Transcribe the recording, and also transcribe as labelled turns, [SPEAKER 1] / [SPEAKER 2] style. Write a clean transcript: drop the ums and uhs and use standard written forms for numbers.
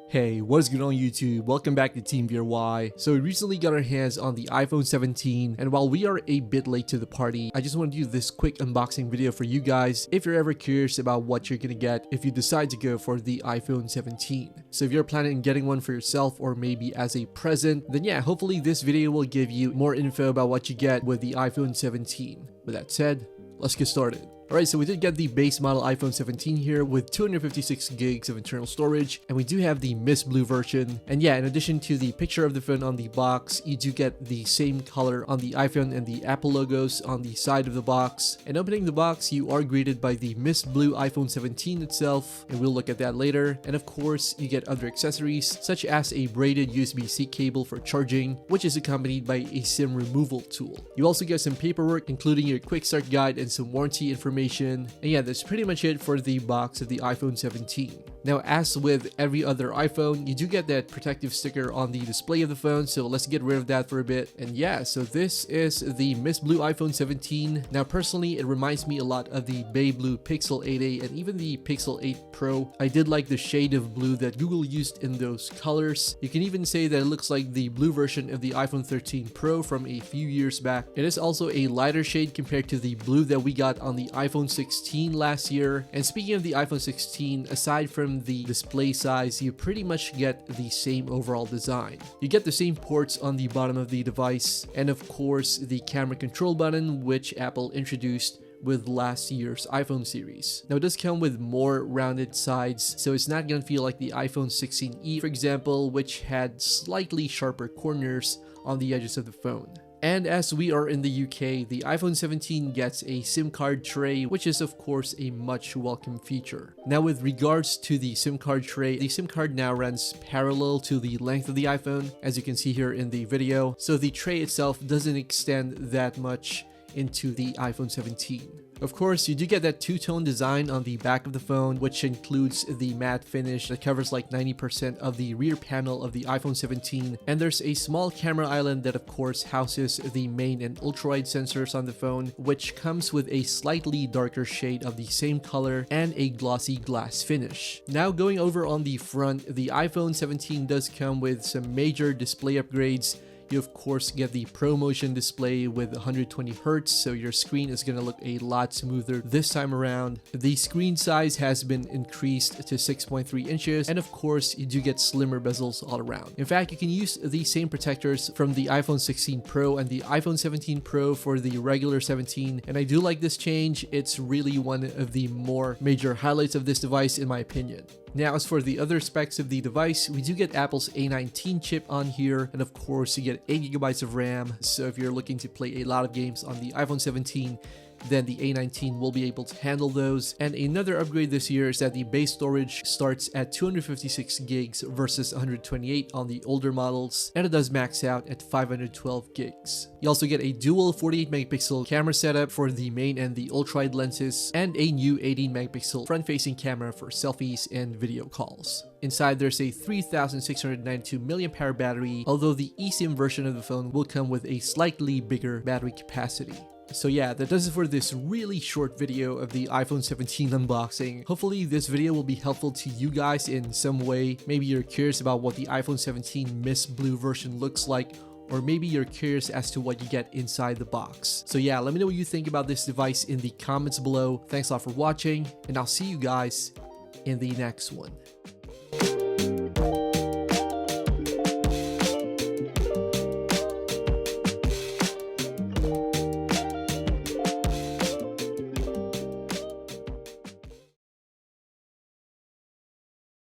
[SPEAKER 1] Hey, what is going on YouTube? Welcome back to Team VRY. So we recently got our hands on the iPhone 17, and while we are a bit late to the party, I just want to do this quick unboxing video for you guys if you're ever curious about what you're gonna get if you decide to go for the iPhone 17. So if you're planning on getting one for yourself or maybe as a present, then yeah, hopefully this video will give you more info about what you get with the iPhone 17. With that said, let's get started. Alright, so we did get the base model iPhone 17 here with 256 gigs of internal storage, and we do have the mist blue version. And yeah, in addition to the picture of the phone on the box, you do get the same color on the iPhone and the Apple logos on the side of the box. And opening the box, you are greeted by the mist blue iPhone 17 itself, and we'll look at that later. And of course, you get other accessories such as a braided USB-C cable for charging, which is accompanied by a SIM removal tool. You also get some paperwork, including your quick start guide and some warranty information. And yeah, that's pretty much it for the box of the iPhone 17. Now, as with every other iPhone, you do get that protective sticker on the display of the phone, so let's get rid of that for a bit. And yeah, so this is the mist blue iPhone 17. Now, personally, it reminds me a lot of the Bay Blue Pixel 8a and even the Pixel 8 Pro. I did like the shade of blue that Google used in those colors. You can even say that it looks like the blue version of the iPhone 13 Pro from a few years back. It is also a lighter shade compared to the blue that we got on the iPhone 16 last year. And speaking of the iPhone 16, aside from the display size, you pretty much get the same overall design. You get the same ports on the bottom of the device, and of course the camera control button, which Apple introduced with last year's iPhone series. Now, it does come with more rounded sides, so it's not gonna feel like the iPhone 16e, for example, which had slightly sharper corners on the edges of the phone. And as we are in the UK, the iPhone 17 gets a SIM card tray, which is of course a much welcome feature. Now, with regards to the SIM card tray, the SIM card now runs parallel to the length of the iPhone, as you can see here in the video. So the tray itself doesn't extend that much into the iPhone 17. Of course, you do get that two-tone design on the back of the phone, which includes the matte finish that covers like 90% of the rear panel of the iPhone 17. And there's a small camera island that of course houses the main and ultra-wide sensors on the phone, which comes with a slightly darker shade of the same color and a glossy glass finish. Now, going over on the front, the iPhone 17 does come with some major display upgrades. You of course get the ProMotion display with 120 Hz, so your screen is going to look a lot smoother this time around. The screen size has been increased to 6.3 inches, and of course you do get slimmer bezels all around. In fact, you can use the same protectors from the iPhone 16 Pro and the iPhone 17 Pro for the regular 17, and I do like this change. It's really one of the more major highlights of this device in my opinion. Now, as for the other specs of the device, we do get Apple's A19 chip on here, and of course you get 8 GB of RAM, so if you're looking to play a lot of games on the iPhone 17, then the A19 will be able to handle those. And another upgrade this year is that the base storage starts at 256 gigs versus 128 on the older models, and it does max out at 512 gigs. You also get a dual 48 megapixel camera setup for the main and the ultra-wide lenses, and a new 18 megapixel front-facing camera for selfies and video calls. Inside, there's a 3692 mAh battery, although the eSIM version of the phone will come with a slightly bigger battery capacity. So yeah, that does it for this really short video of the iPhone 17 unboxing. Hopefully this video will be helpful to you guys in some way. Maybe you're curious about what the iPhone 17 mist blue version looks like, or maybe you're curious as to what you get inside the box. So yeah, let me know what you think about this device in the comments below. Thanks a lot for watching, and I'll see you guys in the next one.